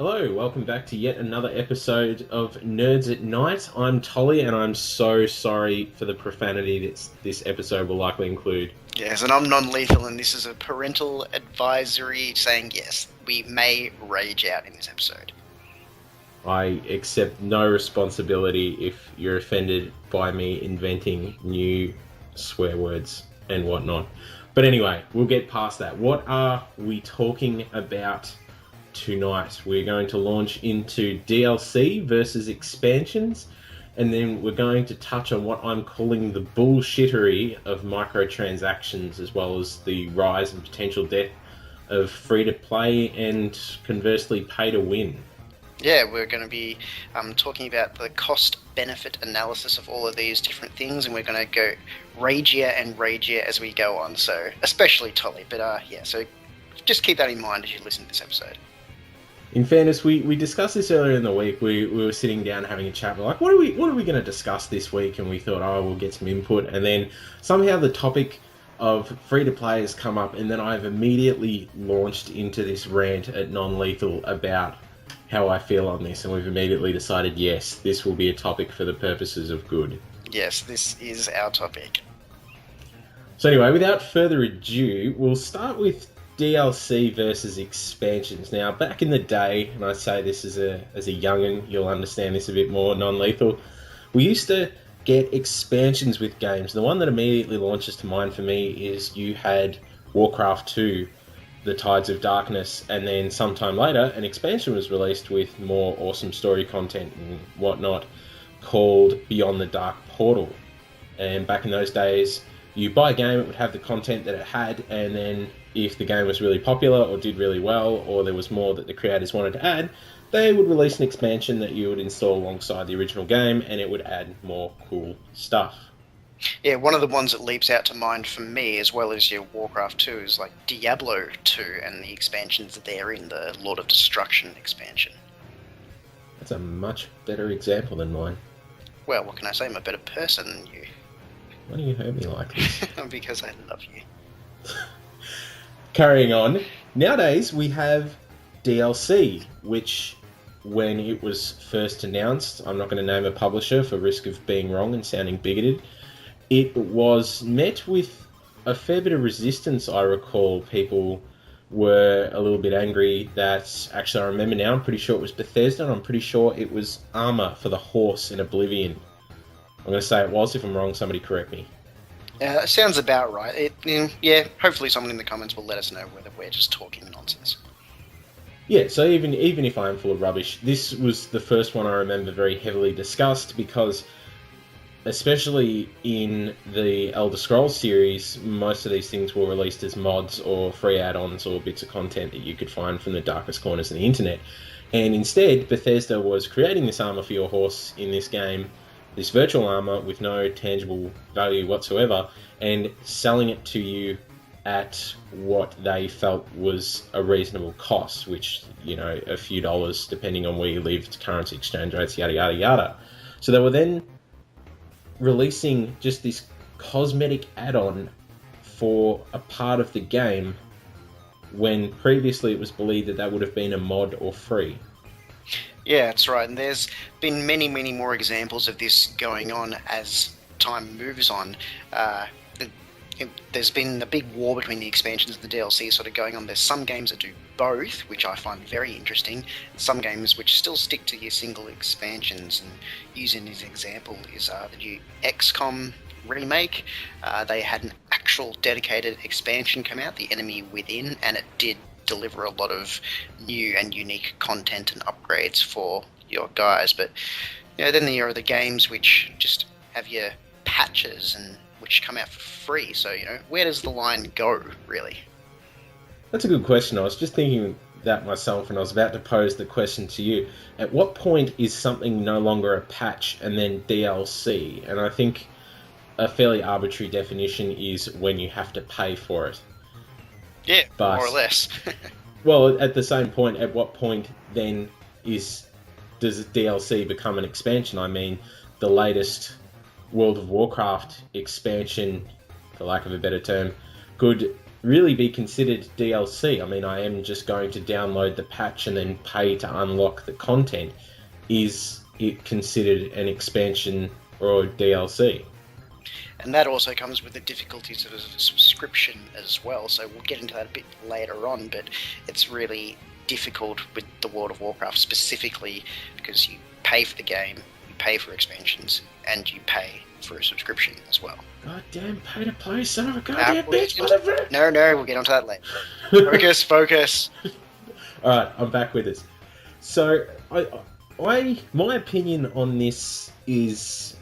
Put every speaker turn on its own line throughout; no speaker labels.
Hello, welcome back to yet another episode of Nerds at Night. I'm Tolli, and I'm so sorry for the profanity that this episode will likely include.
Yes, and I'm nonLethal, and this is a parental advisory saying yes, we may rage out in this episode.
I accept no responsibility if you're offended by me inventing new swear words and whatnot. But anyway, we'll get past that. What are we talking about tonight? We're going to launch into DLC versus expansions, and then we're going to touch on what I'm calling the bullshittery of microtransactions, as well as the rise and potential death of free-to-play and conversely pay-to-win.
Yeah, we're going to be talking about the cost-benefit analysis of all of these different things, and we're going to go ragier and ragier as we go on, so especially Tolli, but so just keep that in mind as you listen to this episode.
In fairness, we discussed this earlier in the week. We were sitting down having a chat. We're like, what are we going to discuss this week? And we thought, we'll get some input. And then somehow the topic of free-to-play has come up, and then I've immediately launched into this rant at nonLethal about how I feel on this, and we've immediately decided, yes, this will be a topic for the purposes of good.
Yes, this is our topic.
So anyway, without further ado, we'll start with DLC versus expansions. Now, back in the day, and I say this as a young'un, you'll understand this a bit more, nonLethal, we used to get expansions with games. The one that immediately launches to mind for me is you had Warcraft 2, The Tides of Darkness, and then sometime later an expansion was released with more awesome story content and whatnot called Beyond the Dark Portal. And back in those days, you buy a game, it would have the content that it had, and then if the game was really popular or did really well, or there was more that the creators wanted to add, they would release an expansion that you would install alongside the original game, and it would add more cool stuff.
Yeah, one of the ones that leaps out to mind for me, as well as your Warcraft 2, is like Diablo 2 and the expansions therein, the Lord of Destruction expansion.
That's a much better example than mine.
Well, what can I say? I'm a better person than you.
Why do you hurt me like this?
Because I love you.
Carrying on, nowadays we have DLC, which when it was first announced, I'm not going to name a publisher for risk of being wrong and sounding bigoted, it was met with a fair bit of resistance. I recall people were a little bit angry that, actually I remember now, I'm pretty sure it was Bethesda, and I'm pretty sure it was armor for the horse in Oblivion. I'm going to say it was. If I'm wrong, somebody correct me.
It sounds about right. Hopefully someone in the comments will let us know whether we're just talking nonsense.
Yeah, so even if I am full of rubbish, this was the first one I remember very heavily discussed, because especially in the Elder Scrolls series, most of these things were released as mods or free add-ons or bits of content that you could find from the darkest corners of the internet. And instead, Bethesda was creating this armor for your horse in this game, this virtual armor with no tangible value whatsoever, and selling it to you at what they felt was a reasonable cost, which, a few dollars depending on where you lived, currency exchange rates, yada yada yada. So they were then releasing just this cosmetic add-on for a part of the game when previously it was believed that would have been a mod or free.
Yeah, that's right, and there's been many, many more examples of this going on as time moves on. There's been a big war between the expansions and the DLC sort of going on. There's some games that do both, which I find very interesting, and some games which still stick to your single expansions. And using as an example is the new XCOM remake. They had an actual dedicated expansion come out, The Enemy Within, and it did deliver a lot of new and unique content and upgrades for your guys. But then there are the games which just have your patches and which come out for free. So where does the line go, really?
That's a good question. I was just thinking that myself, and I was about to pose the question to you. At what point is something no longer a patch and then DLC? And I think a fairly arbitrary definition is when you have to pay for it.
Yeah, but, more or less.
Well, at the same point, at what point then does DLC become an expansion? I mean, the latest World of Warcraft expansion, for lack of a better term, could really be considered DLC. I mean, I am just going to download the patch and then pay to unlock the content. Is it considered an expansion or DLC?
And that also comes with the difficulties of a subscription as well, so we'll get into that a bit later on, but it's really difficult with the World of Warcraft specifically because you pay for the game, you pay for expansions, and you pay for a subscription as well.
Goddamn pay to play, son of a goddamn bitch, whatever.
No, we'll get onto that later. Focus.
Alright, I'm back with this. So, my opinion on this is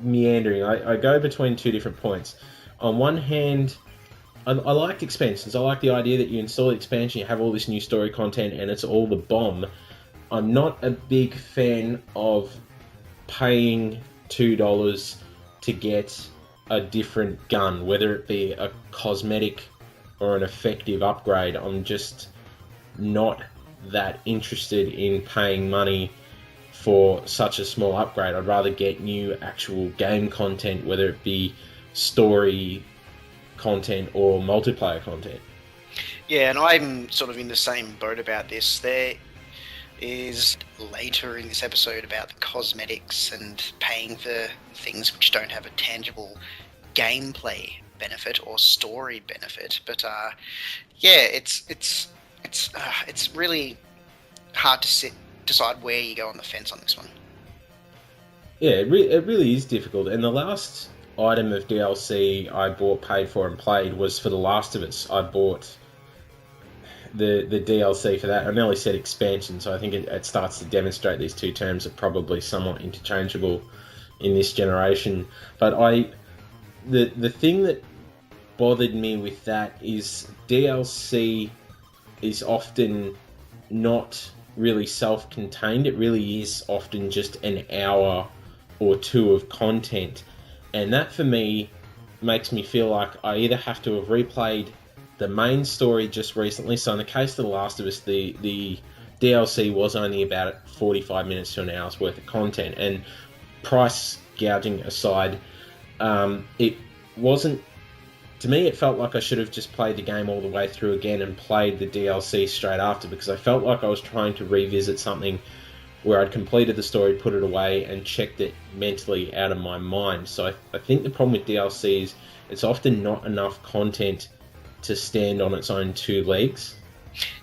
meandering. I go between two different points. On one hand, I liked expansions. I like the idea that you install the expansion, you have all this new story content, and it's all the bomb. I'm not a big fan of paying $2 to get a different gun, whether it be a cosmetic or an effective upgrade. I'm just not that interested in paying money for such a small upgrade. I'd rather get new actual game content, whether it be story content or multiplayer content.
Yeah, and I'm sort of in the same boat about this. There is later in this episode about the cosmetics and paying for things which don't have a tangible gameplay benefit or story benefit. But it's really hard to decide where you go on the fence on this one.
Yeah, it really is difficult. And the last item of DLC I bought, paid for, and played was for The Last of Us. I bought the DLC for that. I nearly said expansion, so I think it starts to demonstrate these two terms are probably somewhat interchangeable in this generation. But the thing that bothered me with that is DLC is often not really self-contained. It really is often just an hour or two of content, and that for me makes me feel like I either have to have replayed the main story just recently. So in the case of The Last of Us, the DLC was only about 45 minutes to an hour's worth of content, and price gouging aside, it wasn't, to me, it felt like I should have just played the game all the way through again and played the DLC straight after, because I felt like I was trying to revisit something where I'd completed the story, put it away, and checked it mentally out of my mind. So I think the problem with DLC is it's often not enough content to stand on its own two legs.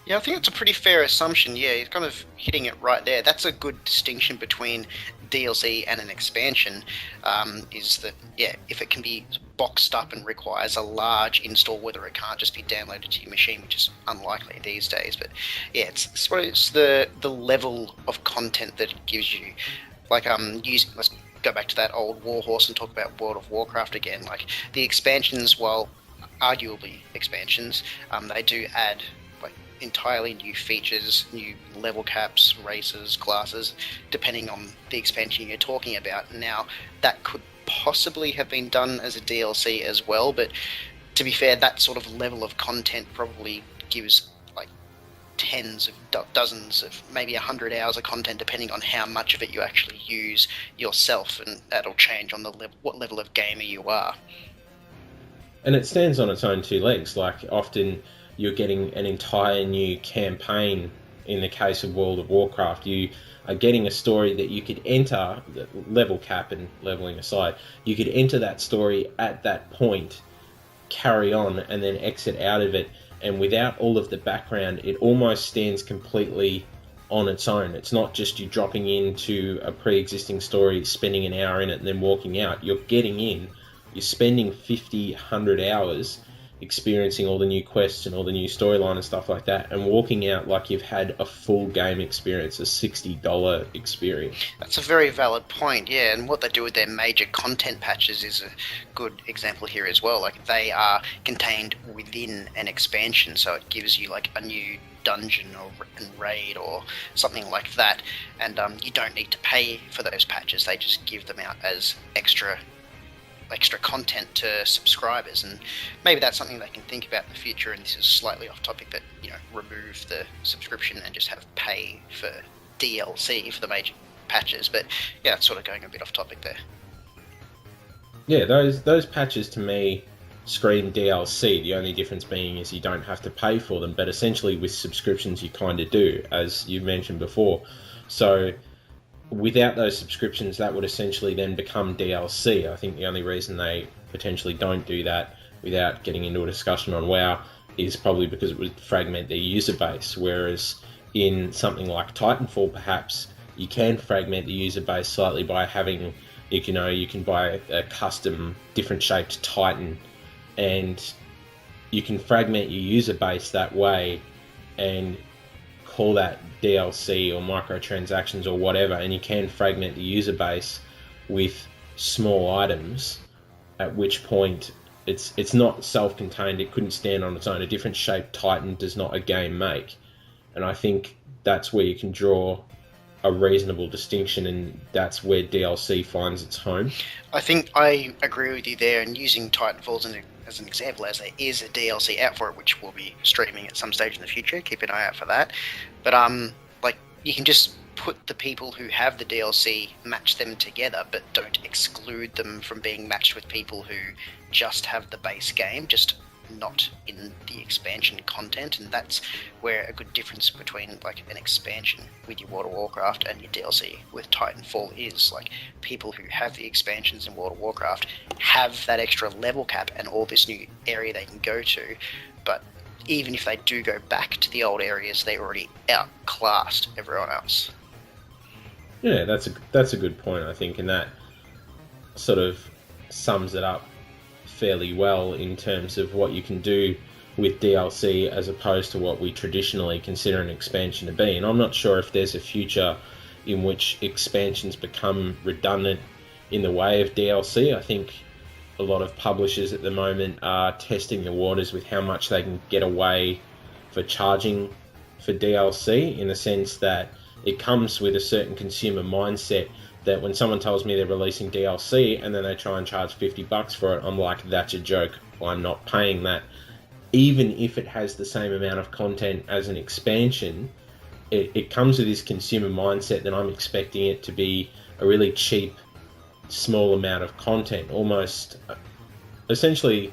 Yeah, I think that's a pretty fair assumption. Yeah, you're kind of hitting it right there. That's a good distinction between DLC and an expansion, is that, yeah, if it can be boxed up and requires a large install, whether it can't just be downloaded to your machine, which is unlikely these days. But yeah, it's the level of content that it gives you. Like, let's go back to that old warhorse and talk about World of Warcraft again. Like, the expansions, while arguably expansions, they do add entirely new features, new level caps, races, classes, depending on the expansion you're talking about. Now, that could possibly have been done as a DLC as well, but to be fair, that sort of level of content probably gives like tens of dozens of maybe 100 hours of content, depending on how much of it you actually use yourself, and that'll change on the what level of gamer you are.
And it stands on its own two legs. Like, often you're getting an entire new campaign. In the case of World of Warcraft, you are getting a story that you could enter, level cap and leveling aside, you could enter that story at that point, carry on, and then exit out of it. And without all of the background, it almost stands completely on its own. It's not just you dropping into a pre-existing story, spending an hour in it, and then walking out. You're getting in, you're spending 50, 100 hours experiencing all the new quests and all the new storyline and stuff like that, and walking out like you've had a full game experience, a $60 experience.
That's a very valid point, yeah, and what they do with their major content patches is a good example here as well. Like, they are contained within an expansion, so it gives you like a new dungeon or raid or something like that, and you don't need to pay for those patches. They just give them out as extra content to subscribers, and maybe that's something they can think about in the future. And this is slightly off topic, but remove the subscription and just have pay for DLC for the major patches. But yeah, it's sort of going a bit off topic there.
Yeah, those patches to me scream DLC. The only difference being is you don't have to pay for them, but essentially with subscriptions you kind of do, as you mentioned before. So without those subscriptions, that would essentially then become DLC. I think the only reason they potentially don't do that, without getting into a discussion on WoW, is probably because it would fragment their user base, whereas in something like Titanfall, perhaps, you can fragment the user base slightly by having, you can buy a custom different shaped Titan, and you can fragment your user base that way and call that DLC or microtransactions or whatever, and you can fragment the user base with small items, at which point it's not self-contained, it couldn't stand on its own. A different shaped Titan does not a game make. And I think that's where you can draw a reasonable distinction, and that's where DLC finds its home.
I think I agree with you there, and using Titanfall as an example, as there is a DLC out for it, which will be streaming at some stage in the future. Keep an eye out for that. But like, you can just put the people who have the DLC, match them together, but don't exclude them from being matched with people who just have the base game, just not in the expansion content. And that's where a good difference between like an expansion with your World of Warcraft and your DLC with Titanfall is. Like, people who have the expansions in World of Warcraft have that extra level cap and all this new area they can go to, but even if they do go back to the old areas, they already outclassed everyone else.
Yeah, that's a good point, I think, and that sort of sums it up fairly well in terms of what you can do with DLC as opposed to what we traditionally consider an expansion to be. And I'm not sure if there's a future in which expansions become redundant in the way of DLC. I think a lot of publishers at the moment are testing the waters with how much they can get away for charging for DLC, in the sense that it comes with a certain consumer mindset that when someone tells me they're releasing DLC and then they try and charge $50 for it, I'm like, that's a joke. I'm not paying that. Even if it has the same amount of content as an expansion, it comes with this consumer mindset that I'm expecting it to be a really cheap, small amount of content, almost essentially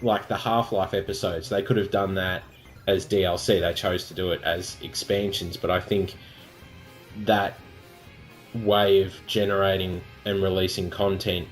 like the Half-Life episodes. They could have done that as DLC. They chose to do it as expansions, but I think that way of generating and releasing content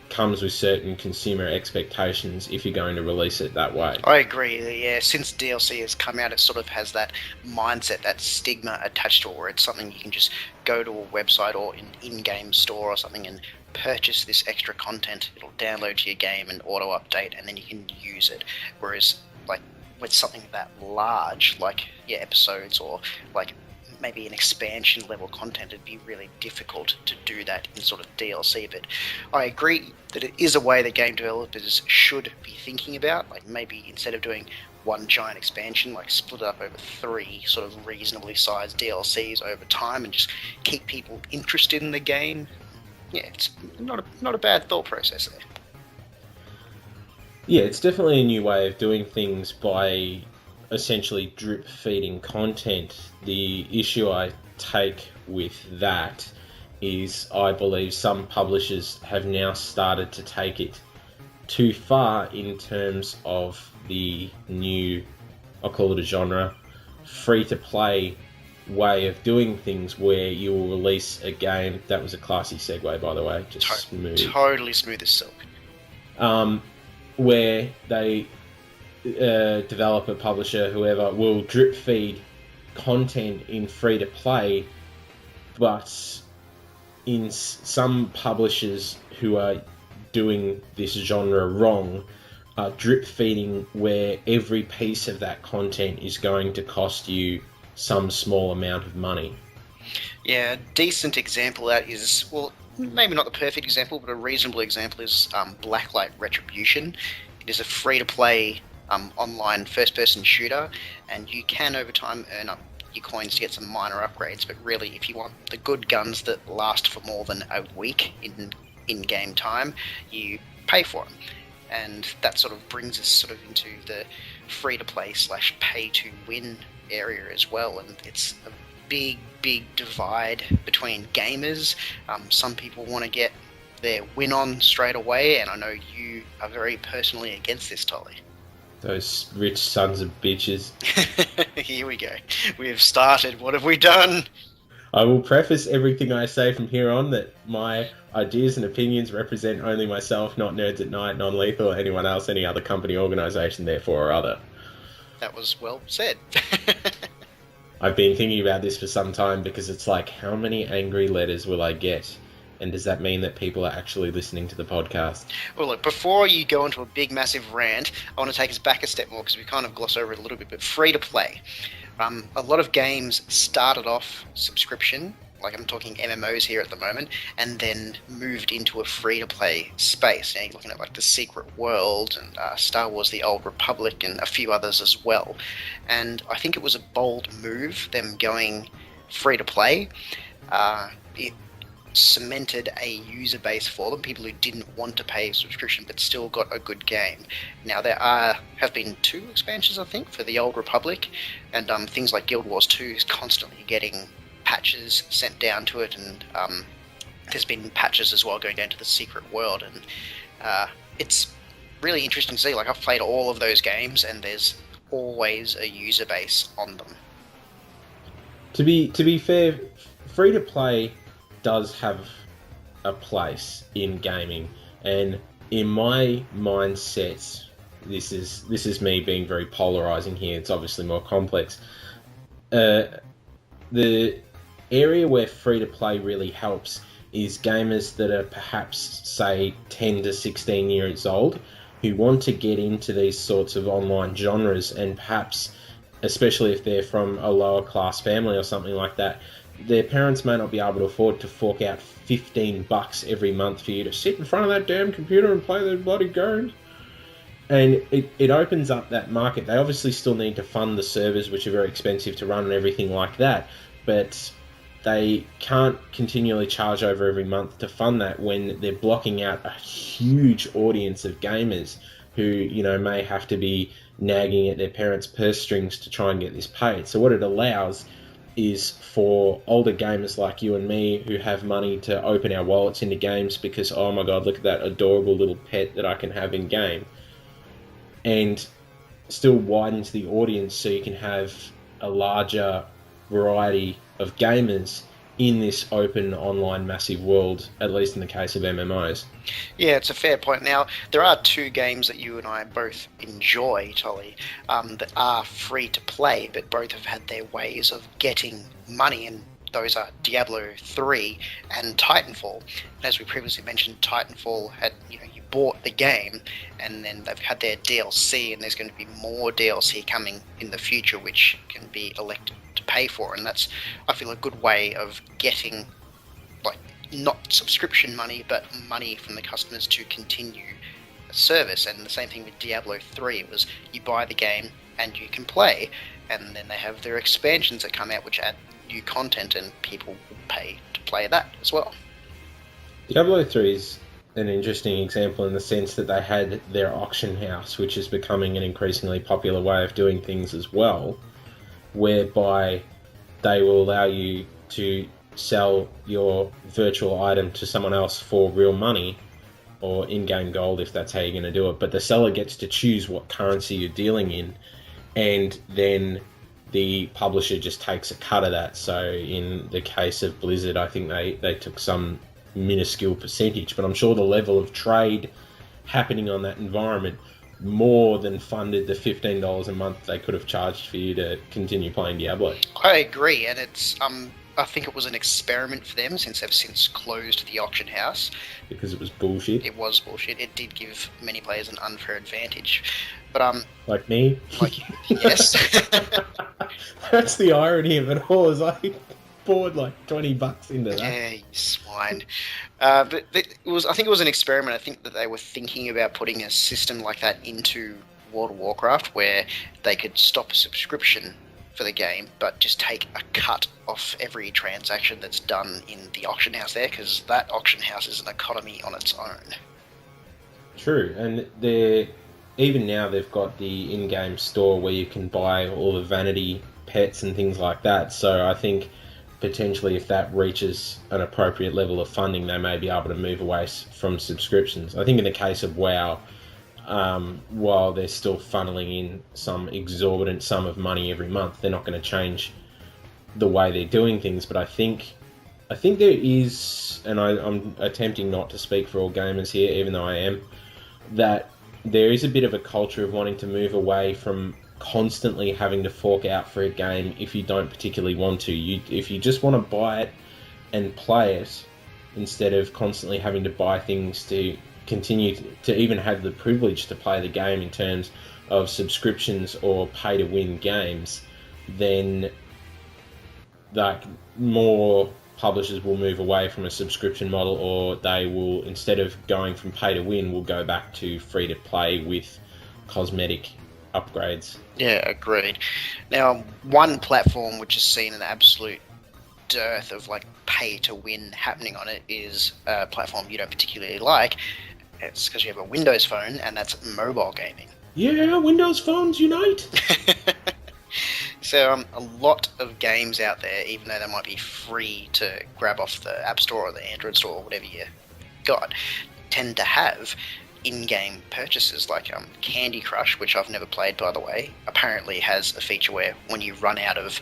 comes with certain consumer expectations if you're going to release it that way.
I agree. Yeah, since DLC has come out, it sort of has that mindset, that stigma attached to it, where it's something you can just go to a website or an in-game store or something and purchase this extra content. It'll download to your game and auto-update, and then you can use it. Whereas, like, with something that large, like episodes or like maybe an expansion level content, it'd be really difficult to do that in sort of DLC. But I agree that it is a way that game developers should be thinking about. Like, maybe instead of doing one giant expansion, like split it up over 3 sort of reasonably sized DLCs over time and just keep people interested in the game. Yeah, it's not a bad thought process there.
Yeah, it's definitely a new way of doing things by essentially drip feeding content. The issue I take with that is I believe some publishers have now started to take it too far in terms of the new, I'll call it a genre, free-to-play way of doing things, where you will release a game. That was a classy segue, by the way. Just smooth.
Totally smooth as silk.
Where they, developer, publisher, whoever, will drip feed content in free-to-play, but in some publishers who are doing this genre wrong, are drip feeding where every piece of that content is going to cost you some small amount of money.
Yeah, a decent example of that is, well, maybe not the perfect example, but a reasonable example is Blacklight Retribution. It is a free-to-play online first-person shooter, and you can over time earn up your coins to get some minor upgrades, but really if you want the good guns that last for more than a week in-game time, you pay for them. And that sort of brings us sort of into the free-to-play / pay-to-win area as well, and it's a big divide between gamers. Some people want to get their win on straight away, and I know you are very personally against this, Tolli.
Those rich sons of bitches.
Here we go. We have started. What have we done?
I will preface everything I say from here on that my ideas and opinions represent only myself, not Nerds at Night, nonLethal, or anyone else, any other company, organisation, therefore, or other.
That was well said.
I've been thinking about this for some time because it's like, how many angry letters will I get? And does that mean that people are actually listening to the podcast?
Well, look, before you go into a big, massive rant, I want to take us back a step more because we kind of gloss over it a little bit, but free to play. A lot of games started off subscription, like I'm talking MMOs here at the moment, and then moved into a free-to-play space. Now you're looking at like The Secret World and Star Wars The Old Republic and a few others as well. And I think it was a bold move, them going free-to-play. It cemented a user base for them, people who didn't want to pay a subscription but still got a good game. Now there have been 2 expansions, I think, for the Old Republic, and things like Guild Wars 2 is constantly getting patches sent down to it, and there's been patches as well going down to the Secret World, and it's really interesting to see. Like, I've played all of those games and there's always a user base on them.
To be fair, free to play does have a place in gaming, and in my mindset, this is me being very polarizing here. It's obviously more complex. The area where free to play really helps is gamers that are perhaps, say, 10 to 16 years old, who want to get into these sorts of online genres, and perhaps, especially if they're from a lower class family or something like that, their parents may not be able to afford to fork out $15 every month for you to sit in front of that damn computer and play those bloody games. And it opens up that market. They obviously still need to fund the servers, which are very expensive to run and everything like that, but they can't continually charge over every month to fund that when they're blocking out a huge audience of gamers who, you know, may have to be nagging at their parents' purse strings to try and get this paid. So what it allows is for older gamers like you and me who have money to open our wallets into games because, oh my god, look at that adorable little pet that I can have in game, and still widens the audience so you can have a larger variety of gamers in this open online massive world, at least in the case of MMOs.
Yeah, it's a fair point. Now, there are 2 games that you and I both enjoy, Tolli, that are free to play, but both have had their ways of getting money, and those are Diablo 3 and Titanfall. And as we previously mentioned, Titanfall had, you bought the game, and then they've had their DLC, and there's going to be more DLC coming in the future, which can be elected to pay for, and that's, I feel, a good way of getting, like, not subscription money, but money from the customers to continue the service. And the same thing with Diablo 3, it was you buy the game and you can play, and then they have their expansions that come out which add new content, and people will pay to play that as well.
Diablo 3 is an interesting example in the sense that they had their auction house, which is becoming an increasingly popular way of doing things as well, whereby they will allow you to sell your virtual item to someone else for real money or in-game gold if that's how you're going to do it, but the seller gets to choose what currency you're dealing in, and then the publisher just takes a cut of that. So in the case of Blizzard, I think they took some minuscule percentage, but I'm sure the level of trade happening on that environment more than funded the $15 a month they could have charged for you to continue playing Diablo.
I agree, and it's I think it was an experiment for them, since they've since closed the auction house.
Because it was bullshit.
It was bullshit. It did give many players an unfair advantage. But
like me?
Like, yes.
That's the irony of it all, is I poured like $20 into that.
Yeah, you swine. But it was, I think it was an experiment. I think that they were thinking about putting a system like that into World of Warcraft, where they could stop a subscription for the game, but just take a cut off every transaction that's done in the auction house there, because that auction house is an economy on its own.
True, and even now they've got the in-game store where you can buy all the vanity pets and things like that, so I think potentially, if that reaches an appropriate level of funding, they may be able to move away from subscriptions. I think in the case of WoW, while they're still funneling in some exorbitant sum of money every month, they're not going to change the way they're doing things. But I think there is, and I'm attempting not to speak for all gamers here, even though I am, that there is a bit of a culture of wanting to move away from constantly having to fork out for a game if you don't particularly want to. If you just want to buy it and play it, instead of constantly having to buy things to continue to even have the privilege to play the game in terms of subscriptions or pay-to-win games, then like more publishers will move away from a subscription model, or they will, instead of going from pay-to-win, will go back to free-to-play with cosmetic upgrades.
Yeah, agreed. Now, one platform which has seen an absolute dearth of like pay-to-win happening on it is a platform you don't particularly like. It's because you have a Windows phone, and that's mobile gaming.
Yeah, Windows phones unite!
So a lot of games out there, even though they might be free to grab off the App Store or the Android Store or whatever you got, tend to have in-game purchases like Candy Crush, which I've never played, by the way, apparently has a feature where when you run out of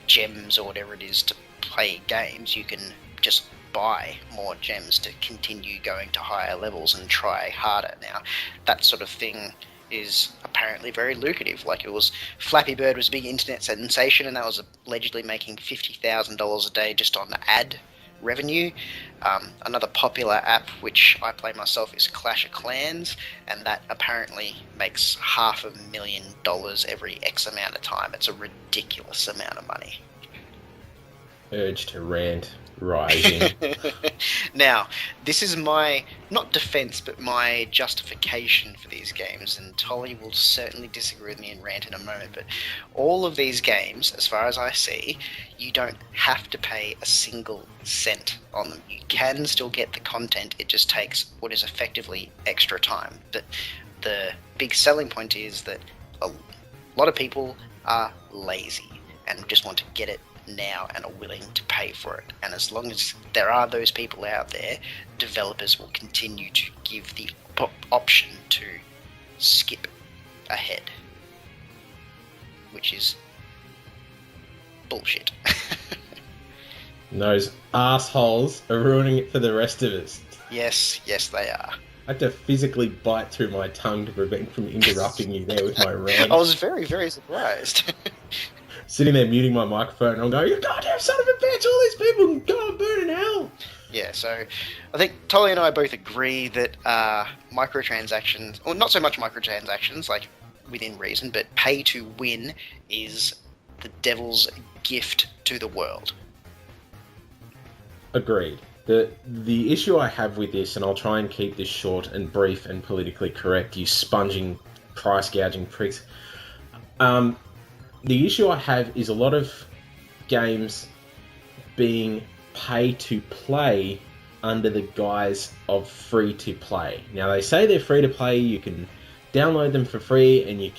gems or whatever it is to play games, you can just buy more gems to continue going to higher levels and try harder. Now, that sort of thing is apparently very lucrative. Like, it was, Flappy Bird was a big internet sensation, and that was allegedly making $50,000 a day just on ad revenue. Another popular app which I play myself is Clash of Clans, and that apparently makes $500,000 every X amount of time. It's a ridiculous amount of money.
Urge to rant rising.
Now, this is my, not defense, but my justification for these games, and Tolli will certainly disagree with me and rant in a moment, but all of these games, as far as I see, you don't have to pay a single cent on them. You can still get the content, it just takes what is effectively extra time. But the big selling point is that a lot of people are lazy and just want to get it now and are willing to pay for it. And as long as there are those people out there, developers will continue to give the option to skip ahead, which is bullshit.
Those assholes are ruining it for the rest of us.
Yes, they are.
I had to physically bite through my tongue to prevent from interrupting you there with my rant.
I was very, very surprised.
Sitting there muting my microphone, and I'm going, "You goddamn son of a bitch, all these people can go and burn in hell."
Yeah, so I think Tolli and I both agree that microtransactions, or not so much microtransactions, like within reason, but pay to win is the devil's gift to the world.
Agreed. The issue I have with this, and I'll try and keep this short and brief and politically correct, you sponging, price gouging pricks. The issue I have is a lot of games being pay to play under the guise of free to play. Now, they say they're free to play. You can download them for free, and you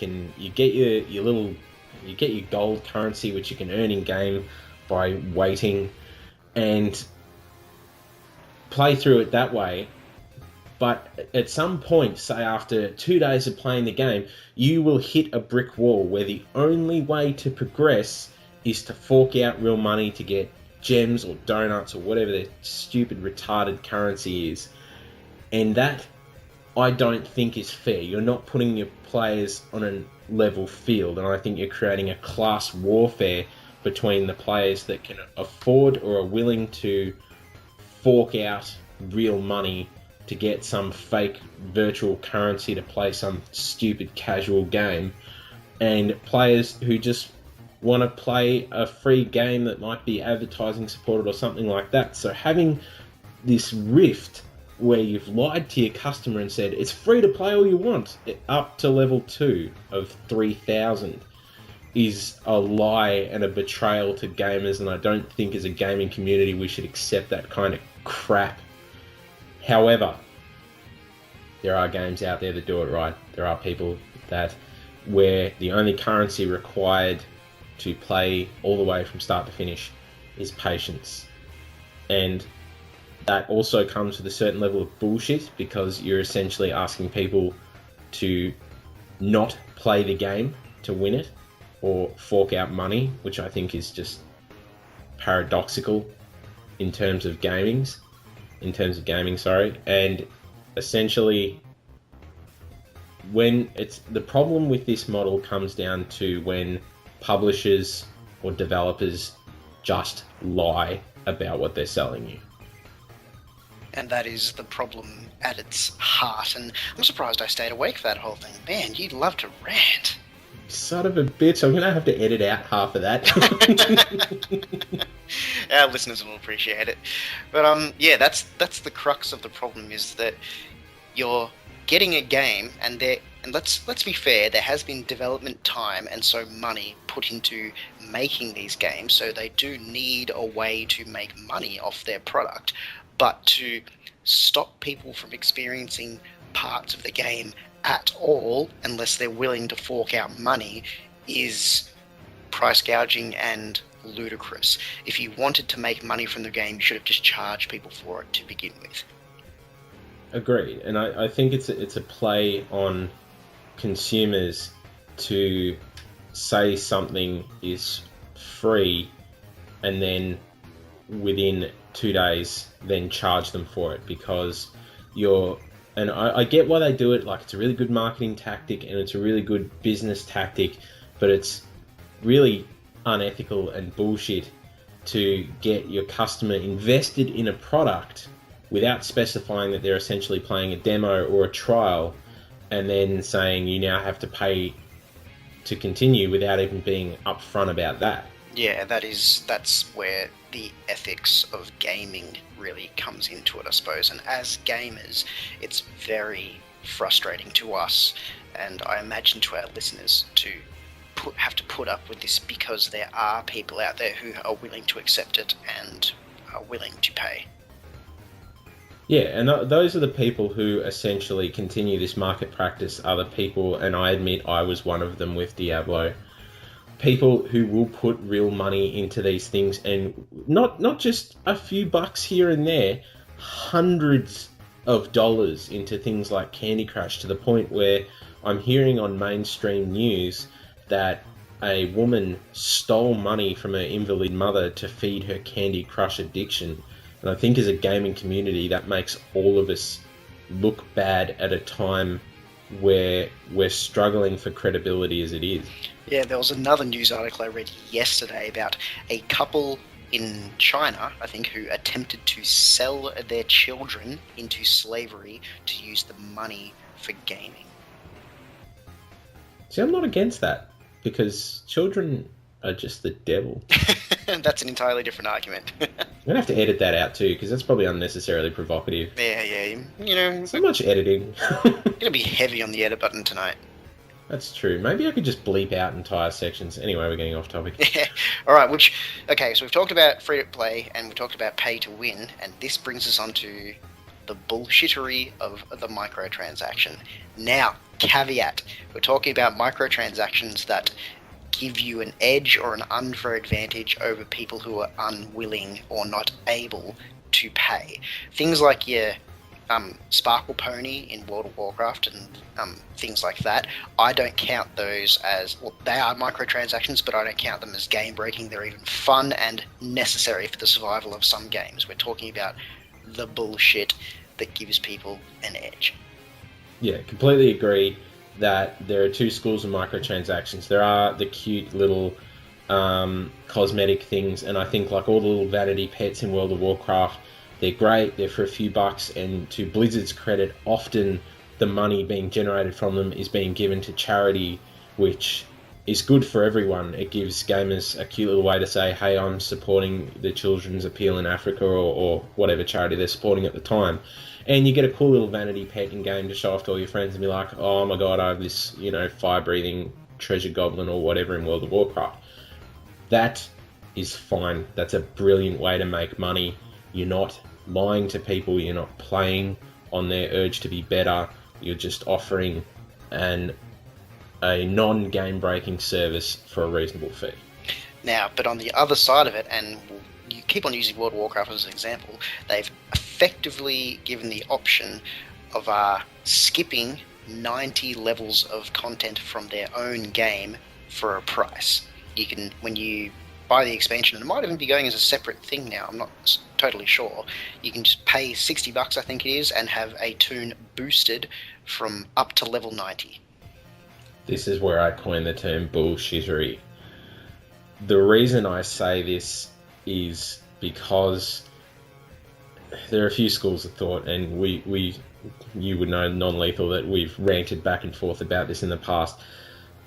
get your gold currency, which you can earn in game by waiting and play through it that way. But at some point, say after 2 days of playing the game, you will hit a brick wall where the only way to progress is to fork out real money to get gems or donuts or whatever their stupid retarded currency is. And that, I don't think, is fair. You're not putting your players on a level field, and I think you're creating a class warfare between the players that can afford or are willing to fork out real money to get some fake virtual currency to play some stupid casual game, and players who just want to play a free game that might be advertising supported or something like that. So having this rift where you've lied to your customer and said it's free to play all you want up to level 2 of 3,000 is a lie and a betrayal to gamers, and I don't think as a gaming community we should accept that kind of crap. However, there are games out there that do it right. There are people that where the only currency required to play all the way from start to finish is patience. And that also comes with a certain level of bullshit, because you're essentially asking people to not play the game to win it, or fork out money, which I think is just paradoxical in terms of gaming, and essentially when it's the problem with this model comes down to when publishers or developers just lie about what they're selling you.
And that is the problem at its heart, and I'm surprised I stayed awake for that whole thing. Man, you'd love to rant.
Son of a bitch, I'm gonna have to edit out half of that.
Our listeners will appreciate it. But yeah, that's the crux of the problem, is that you're getting a game, and let's be fair, there has been development time and so money put into making these games, so they do need a way to make money off their product. But to stop people from experiencing parts of the game at all, unless they're willing to fork out money, is price gouging and ludicrous. If you wanted to make money from the game, you should have just charged people for it to begin with.
Agreed, and I think it's a play on consumers to say something is free and then within 2 days then charge them for it, because and I get why they do it, like it's a really good marketing tactic and it's a really good business tactic, but it's really unethical and bullshit to get your customer invested in a product without specifying that they're essentially playing a demo or a trial, and then saying you now have to pay to continue without even being upfront about that.
Yeah, that's where the ethics of gaming really comes into it, I suppose. And as gamers, it's very frustrating to us, and I imagine to our listeners, to have to put up with this, because there are people out there who are willing to accept it and are willing to pay.
Yeah, and those are the people who essentially continue this market practice, are the people, and I admit I was one of them with Diablo, people who will put real money into these things, and not just a few bucks here and there, hundreds of dollars into things like Candy Crush, to the point where I'm hearing on mainstream news that a woman stole money from her invalid mother to feed her Candy Crush addiction. And I think as a gaming community, that makes all of us look bad at a time where we're struggling for credibility as it is.
Yeah, there was another news article I read yesterday about a couple in China, I think, who attempted to sell their children into slavery to use the money for gaming.
See, I'm not against that, because children are just the devil.
That's an entirely different argument.
I'm going to have to edit that out too, because that's probably unnecessarily provocative.
Yeah, you know...
So much editing.
It'll be heavy on the edit button tonight.
That's true. Maybe I could just bleep out entire sections. Anyway, we're getting off topic.
Yeah. Alright, okay, so we've talked about free-to-play, and we've talked about pay-to-win, and this brings us on to the bullshittery of the microtransaction. Now, caveat, we're talking about microtransactions that give you an edge or an unfair advantage over people who are unwilling or not able to pay. Things like your Sparkle Pony in World of Warcraft and things like that, I don't count those as, well, they are microtransactions, but I don't count them as game breaking. They're even fun and necessary for the survival of some games. We're talking about the bullshit that gives people an edge.
Yeah, completely agree that there are two schools of microtransactions. There are the cute little cosmetic things, and I think like all the little vanity pets in World of Warcraft, they're great, they're for a few bucks, and to Blizzard's credit, often the money being generated from them is being given to charity, which is good for everyone. It gives gamers a cute little way to say, hey, I'm supporting the children's appeal in Africa, or whatever charity they're supporting at the time. And you get a cool little vanity pet in game to show off to all your friends and be like, oh my god, I have this, fire-breathing treasure goblin or whatever in World of Warcraft. That is fine. That's a brilliant way to make money. You're not lying to people. You're not playing on their urge to be better. You're just offering a non-game breaking service for a reasonable fee.
Now, but on the other side of it, and we'll keep on using World of Warcraft as an example, they've effectively given the option of skipping 90 levels of content from their own game for a price. You can, when you buy the expansion, and it might even be going as a separate thing now, I'm not totally sure, you can just pay $60, I think it is, and have a toon boosted from up to level 90.
This is where I coin the term bullshittery. The reason I say this is because there are a few schools of thought, and you would know nonLethal that we've ranted back and forth about this in the past.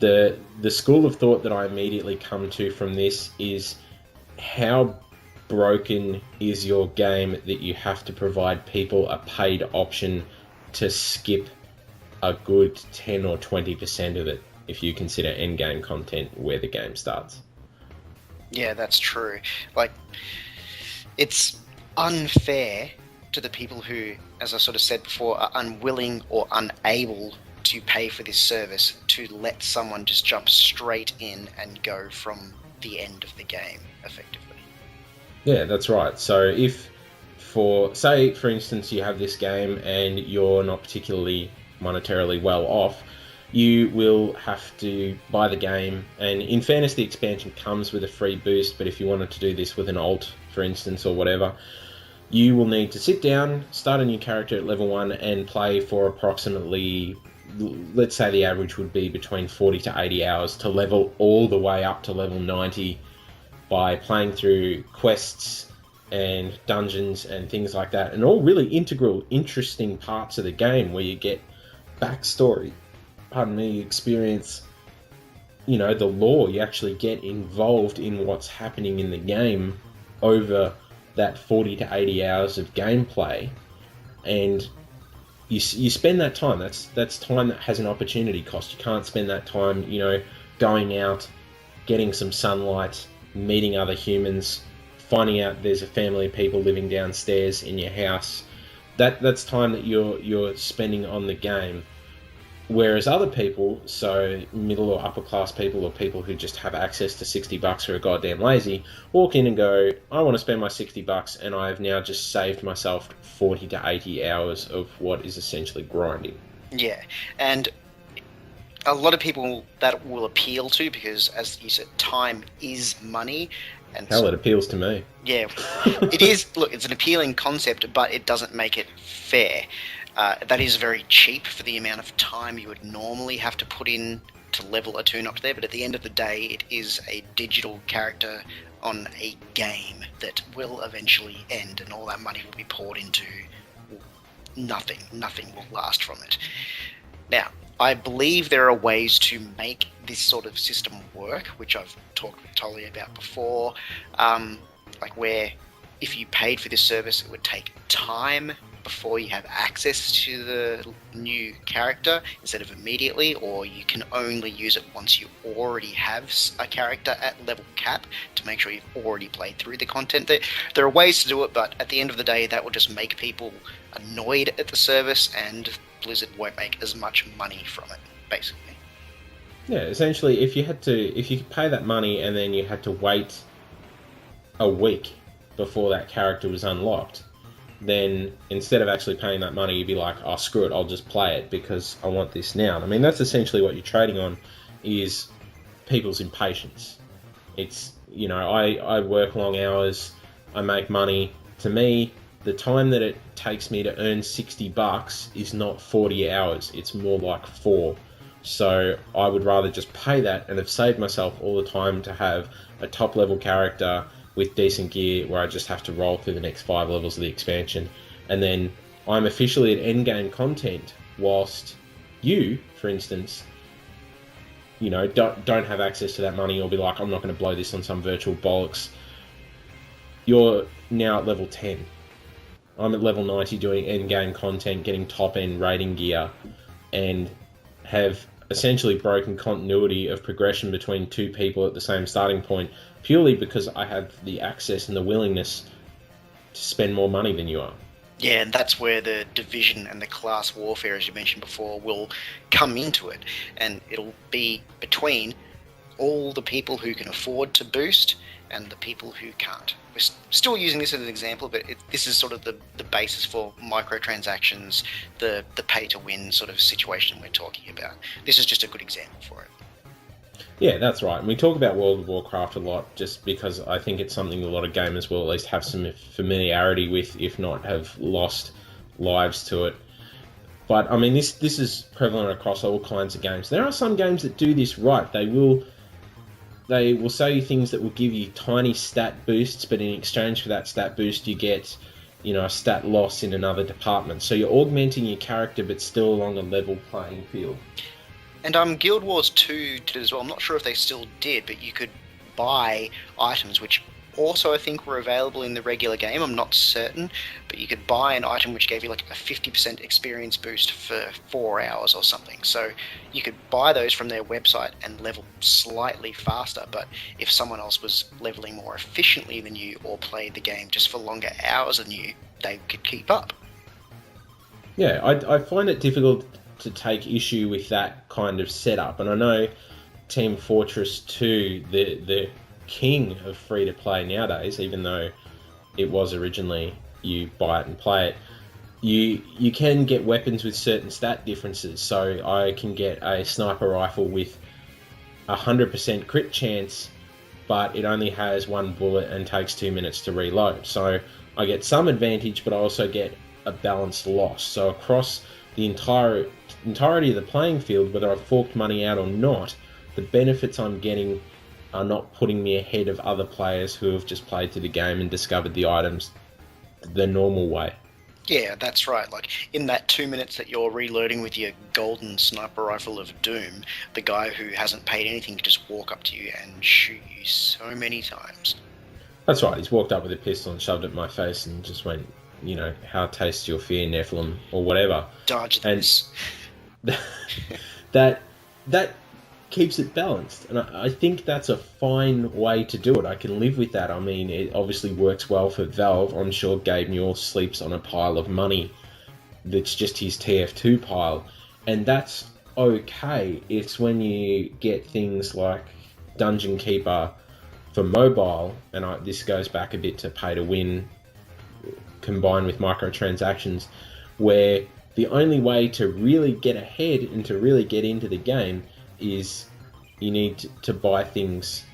The school of thought that I immediately come to from this is, how broken is your game that you have to provide people a paid option to skip a good 10 or 20% of it if you consider endgame content where the game starts.
Yeah, that's true. Like, it's unfair to the people who, as I sort of said before, are unwilling or unable to pay for this service to let someone just jump straight in and go from the end of the game, effectively.
Yeah, that's right. So if, for instance, you have this game and you're not particularly monetarily well off, you will have to buy the game, and in fairness, the expansion comes with a free boost, but if you wanted to do this with an alt, for instance, or whatever, you will need to sit down, start a new character at level 1, and play for approximately, let's say the average would be between 40 to 80 hours to level all the way up to level 90 by playing through quests and dungeons and things like that, and all really integral, interesting parts of the game where you get backstory, experience, the lore. You actually get involved in what's happening in the game over that 40 to 80 hours of gameplay, and you spend that time. That's time that has an opportunity cost. You can't spend that time, going out, getting some sunlight, meeting other humans, finding out there's a family of people living downstairs in your house. That's time that you're spending on the game. Whereas other people, so middle or upper class people, or people who just have access to $60 who are goddamn lazy, walk in and go, I want to spend my $60 and I've now just saved myself 40 to 80 hours of what is essentially grinding.
Yeah, and a lot of people that will appeal to, because as you said, time is money. And
hell, it appeals to me.
Yeah, it is. Look, it's an appealing concept, but it doesn't make it fair. That is very cheap for the amount of time you would normally have to put in to level a toon up there, but at the end of the day, it is a digital character on a game that will eventually end, and all that money will be poured into nothing. Nothing will last from it. Now, I believe there are ways to make this sort of system work, which I've talked with Tolli about before, like where if you paid for this service, it would take time before you have access to the new character instead of immediately, or you can only use it once you already have a character at level cap to make sure you've already played through the content. There are ways to do it, but at the end of the day, that will just make people annoyed at the service, and Blizzard won't make as much money from it, basically.
Yeah, essentially, if you could pay that money and then you had to wait a week before that character was unlocked, then instead of actually paying that money, you'd be like, oh, screw it, I'll just play it because I want this now. I mean, that's essentially what you're trading on, is people's impatience. It's, I work long hours, I make money. To me, the time that it takes me to earn $60 is not 40 hours, it's more like 4. So I would rather just pay that and have saved myself all the time to have a top level character with decent gear where I just have to roll through the next 5 levels of the expansion, and then I'm officially at endgame content, whilst you, for instance, don't have access to that money, or be like, I'm not going to blow this on some virtual bollocks. You're now at level 10. I'm at level 90 doing endgame content, getting top end rating gear, and have essentially broken continuity of progression between two people at the same starting point, purely because I have the access and the willingness to spend more money than you are.
Yeah, and that's where the division and the class warfare, as you mentioned before, will come into it. And it'll be between all the people who can afford to boost and the people who can't. We're still using this as an example, but this is sort of the basis for microtransactions, the pay-to-win sort of situation we're talking about. This is just a good example for it.
Yeah, that's right. And we talk about World of Warcraft a lot just because I think it's something a lot of gamers will at least have some familiarity with, if not have lost lives to it. But, I mean, this is prevalent across all kinds of games. There are some games that do this right. They will say things that will give you tiny stat boosts, but in exchange for that stat boost, you get, a stat loss in another department. So you're augmenting your character, but still along a level playing field.
And Guild Wars 2 did it as well. I'm not sure if they still did, but you could buy items which also I think were available in the regular game. I'm not certain, but you could buy an item which gave you like a 50% experience boost for 4 hours or something. So you could buy those from their website and level slightly faster, but if someone else was leveling more efficiently than you or played the game just for longer hours than you, they could keep up.
Yeah, I find it difficult to take issue with that kind of setup, and I know Team Fortress 2, the king of free-to-play nowadays, even though it was originally you buy it and play it, you can get weapons with certain stat differences. So I can get a sniper rifle with 100% crit chance, but it only has one bullet and takes 2 minutes to reload. So I get some advantage, but I also get a balanced loss. So across the entirety of the playing field, whether I've forked money out or not, the benefits I'm getting are not putting me ahead of other players who have just played through the game and discovered the items the normal way.
Yeah, that's right. Like, in that 2 minutes that you're reloading with your golden sniper rifle of doom, the guy who hasn't paid anything can just walk up to you and shoot you so many times.
That's right, he's walked up with a pistol and shoved it in my face and just went, how tastes your fear, Nephilim, or whatever.
Dodge this.
And that keeps it balanced, and I think that's a fine way to do it. I can live with that. I mean, it obviously works well for Valve. I'm sure Gabe Newell sleeps on a pile of money that's just his TF2 pile, and that's okay. It's when you get things like Dungeon Keeper for mobile, and this goes back a bit to pay to win combined with microtransactions, where the only way to really get ahead and to really get into the game is you need to buy things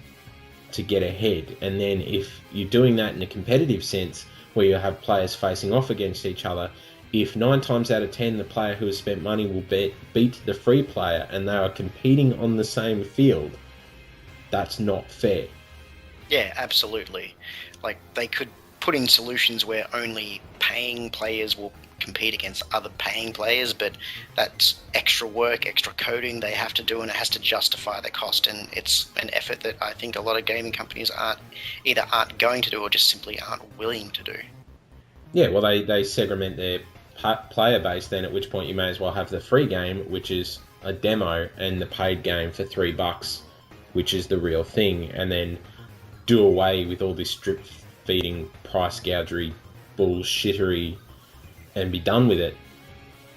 to get ahead. And then if you're doing that in a competitive sense, where you have players facing off against each other, if 9 times out of 10 the player who has spent money will beat the free player and they are competing on the same field, that's not fair.
Yeah, absolutely. Like, they could put in solutions where only paying players will compete against other paying players, but that's extra work, extra coding they have to do, and it has to justify the cost, and it's an effort that I think a lot of gaming companies aren't going to do or just simply aren't willing to do.
Yeah, well, they segment their player base then, at which point you may as well have the free game, which is a demo, and the paid game for $3, which is the real thing, and then do away with all this drip feeding, price gougery, bullshittery, and be done with it.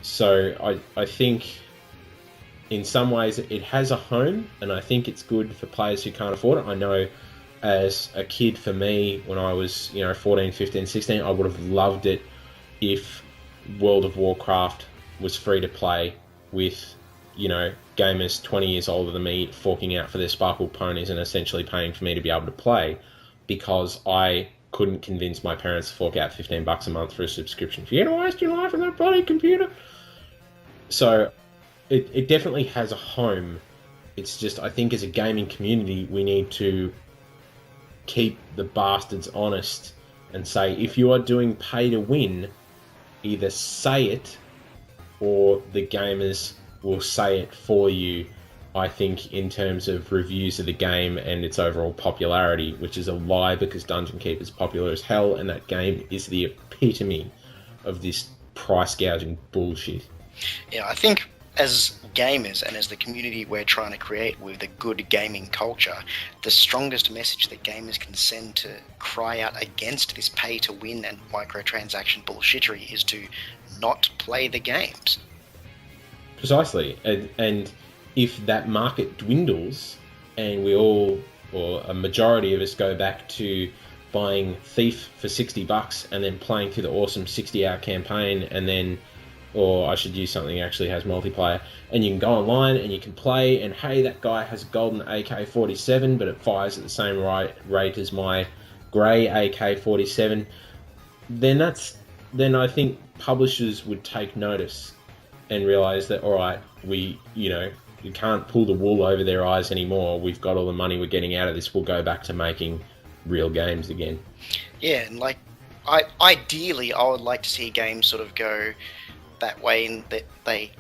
So I think in some ways it has a home, and I think it's good for players who can't afford it. I know as a kid, for me, when I was 14, 15, 16, I would have loved it if World of Warcraft was free to play with gamers 20 years older than me forking out for their sparkle ponies and essentially paying for me to be able to play, because I couldn't convince my parents to fork out $15 a month for a subscription. If you're going to waste your life on that bloody computer. So it definitely has a home. It's just, I think as a gaming community, we need to keep the bastards honest and say, if you are doing pay to win, either say it or the gamers will say it for you. I think in terms of reviews of the game and its overall popularity, which is a lie because Dungeon Keeper is popular as hell, and that game is the epitome of this price gouging bullshit.
Yeah, I think as gamers and as the community we're trying to create with a good gaming culture, the strongest message that gamers can send to cry out against this pay to win and microtransaction bullshittery is to not play the games.
Precisely, and if that market dwindles and we all, or a majority of us, go back to buying Thief for $60 and then playing through the awesome 60-hour campaign, and then, or I should use something that actually has multiplayer, and you can go online and you can play, and hey, that guy has a golden AK-47, but it fires at the same rate as my grey AK-47, then I think publishers would take notice and realise that, all right, we can't pull the wool over their eyes anymore. We've got all the money we're getting out of this. We'll go back to making real games again.
Yeah, and ideally, I would like to see games sort of go that way, in that they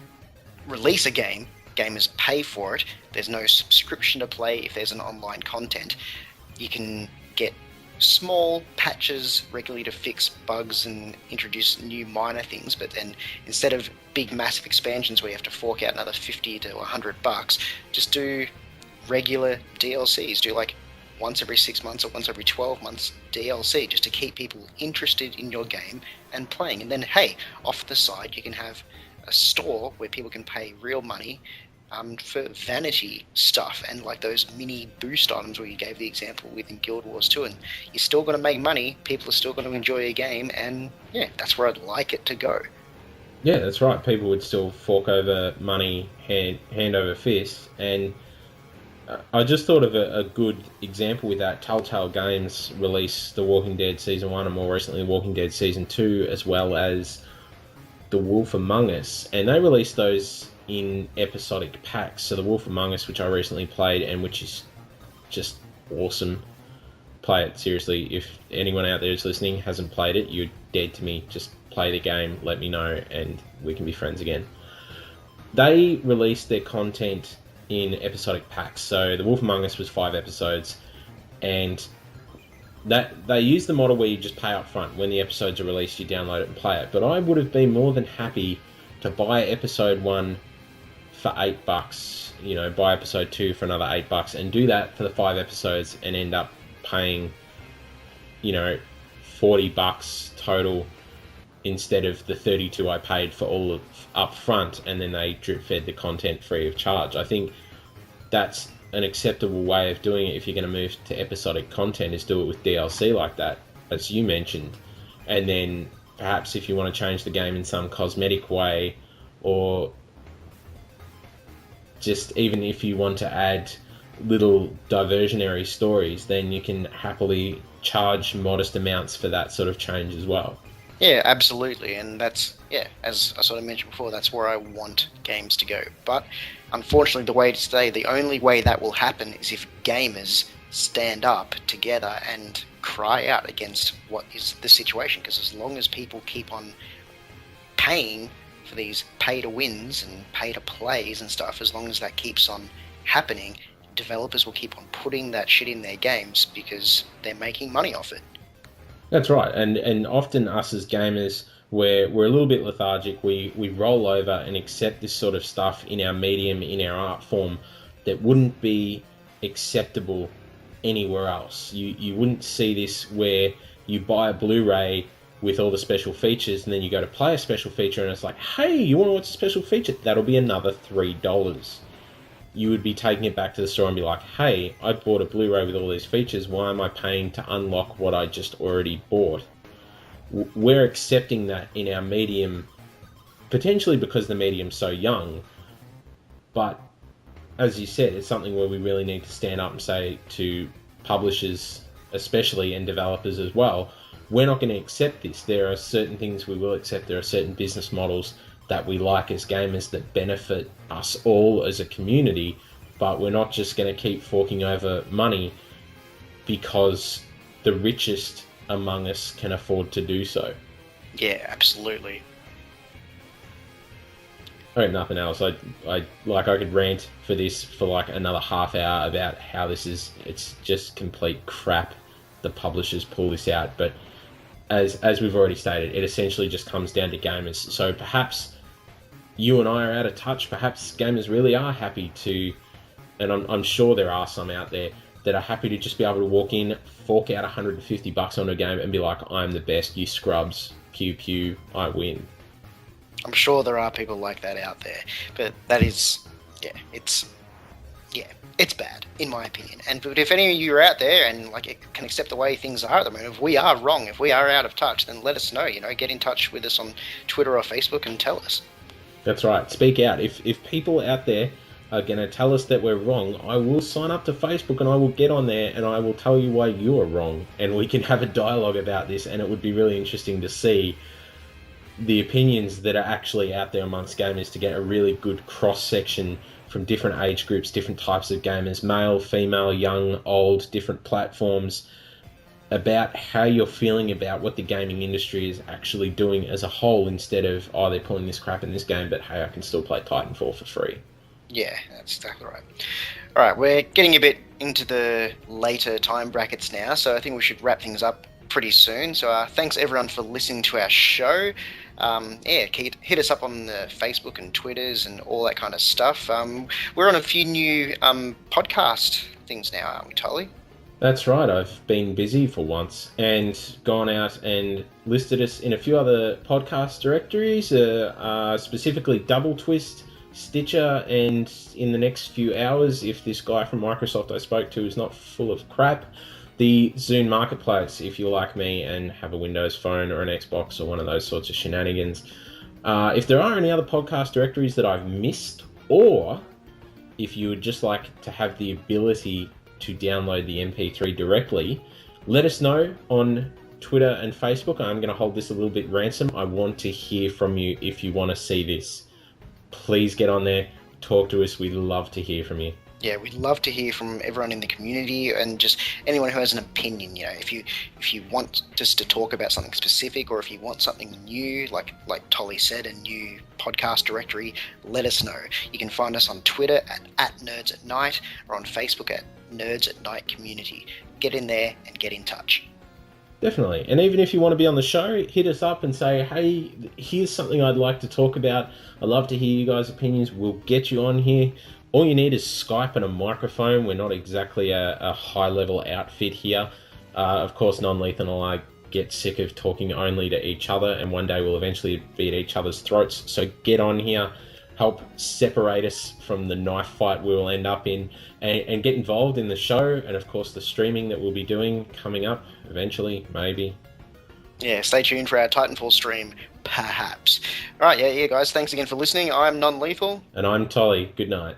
release a game, gamers pay for it, there's no subscription to play if there's an online content. You can get small patches regularly to fix bugs and introduce new minor things, but then instead of big massive expansions where you have to fork out another $50 to $100, just do regular DLCs. Do like once every 6 months or once every 12 months DLC, just to keep people interested in your game and playing. And then, hey, off the side you can have a store where people can pay real money for vanity stuff, and like those mini boost items where you gave the example within Guild Wars 2, and you're still going to make money, people are still going to enjoy your game, and yeah, that's where I'd like it to go.
Yeah, that's right. People would still fork over money hand over fist, and I just thought of a good example with that. Telltale Games released The Walking Dead Season 1 and more recently The Walking Dead Season 2, as well as The Wolf Among Us, and they released those in episodic packs. So The Wolf Among Us, which I recently played and which is just awesome. Play it, seriously. If anyone out there is listening hasn't played it, you're dead to me. Just play the game, let me know, and we can be friends again. They released their content in episodic packs. So The Wolf Among Us was 5 episodes, and that they use the model where you just pay up front. When the episodes are released, you download it and play it. But I would have been more than happy to buy episode 1 for $8, buy episode 2 for another $8, and do that for the 5 episodes and end up paying, $40 total instead of the $32 I paid for all of up front, and then they drip fed the content free of charge. I think that's an acceptable way of doing it. If you're going to move to episodic content, is do it with DLC like that, as you mentioned, and then perhaps if you want to change the game in some cosmetic way, or just even if you want to add little diversionary stories, then you can happily charge modest amounts for that sort of change as well.
Yeah, absolutely, and that's, as I sort of mentioned before, that's where I want games to go. But unfortunately, the way it is today, the only way that will happen is if gamers stand up together and cry out against what is the situation, because as long as people keep on paying for these pay-to-wins and pay-to-plays and stuff, as long as that keeps on happening, developers will keep on putting that shit in their games because they're making money off it.
That's right, and often us as gamers, we're a little bit lethargic. We roll over and accept this sort of stuff in our medium, in our art form, that wouldn't be acceptable anywhere else. You wouldn't see this where you buy a Blu-ray with all the special features, and then you go to play a special feature, and it's like, hey, you want to watch a special feature? That'll be another $3. You would be taking it back to the store and be like, hey, I bought a Blu-ray with all these features. Why am I paying to unlock what I just already bought? We're accepting that in our medium, potentially because the medium's so young. But as you said, it's something where we really need to stand up and say to publishers, especially, and developers as well, we're not going to accept this. There are certain things we will accept. There are certain business models that we like as gamers that benefit us all as a community, but we're not just going to keep forking over money because the richest among us can afford to do so.
Yeah, absolutely.
I got nothing else. I could rant for this for like another half hour about how it's just complete crap. The publishers pull this out, but as we've already stated, it essentially just comes down to gamers. So perhaps you and I are out of touch. Perhaps gamers really are happy to, and I'm sure there are some out there that are happy to just be able to walk in, fork out $150 on a game and be like, I'm the best, you scrubs, pew pew, I win.
I'm sure there are people like that out there, but that is, it's Yeah, it's bad, in my opinion. But if any of you are out there and can accept the way things are at the moment, if we are wrong, if we are out of touch, then let us know. Get in touch with us on Twitter or Facebook and tell us.
That's right. Speak out. If people out there are going to tell us that we're wrong, I will sign up to Facebook and I will get on there and I will tell you why you are wrong, and we can have a dialogue about this. And it would be really interesting to see the opinions that are actually out there amongst gamers, to get a really good cross section from different age groups, different types of gamers, male, female, young, old, different platforms, about how you're feeling about what the gaming industry is actually doing as a whole, instead of, oh, they're pulling this crap in this game, but hey, I can still play Titanfall for free.
Yeah, that's exactly right. All right, we're getting a bit into the later time brackets now, so I think we should wrap things up pretty soon. So thanks everyone for listening to our show. Hit us up on the Facebook and Twitters and all that kind of stuff. We're on a few new podcast things now, aren't we, Tolli?
That's right. I've been busy for once and gone out and listed us in a few other podcast directories, specifically Double Twist, Stitcher, and in the next few hours, if this guy from Microsoft I spoke to is not full of crap, the Zune Marketplace, if you're like me and have a Windows phone or an Xbox or one of those sorts of shenanigans. If there are any other podcast directories that I've missed, or if you would just like to have the ability to download the MP3 directly, let us know on Twitter and Facebook. I'm going to hold this a little bit ransom. I want to hear from you if you want to see this. Please get on there, talk to us. We'd love to hear from you.
Yeah, we'd love to hear from everyone in the community and just anyone who has an opinion. If you want us to talk about something specific, or if you want something new, like Tolli said, a new podcast directory, let us know. You can find us on Twitter at Nerds at Night, or on Facebook at Nerds at Night Community. Get in there and get in touch.
Definitely. And even if you want to be on the show, hit us up and say, hey, here's something I'd like to talk about. I'd love to hear you guys' opinions. We'll get you on here. All you need is Skype and a microphone. We're not exactly a high-level outfit here. Of course, nonLethal and I get sick of talking only to each other, and one day we'll eventually be at each other's throats. So get on here, help separate us from the knife fight we'll end up in, and get involved in the show, and of course the streaming that we'll be doing coming up eventually, maybe.
Yeah, stay tuned for our Titanfall stream, perhaps. All right, yeah, guys, thanks again for listening. I'm nonLethal.
And I'm Tolli. Good night.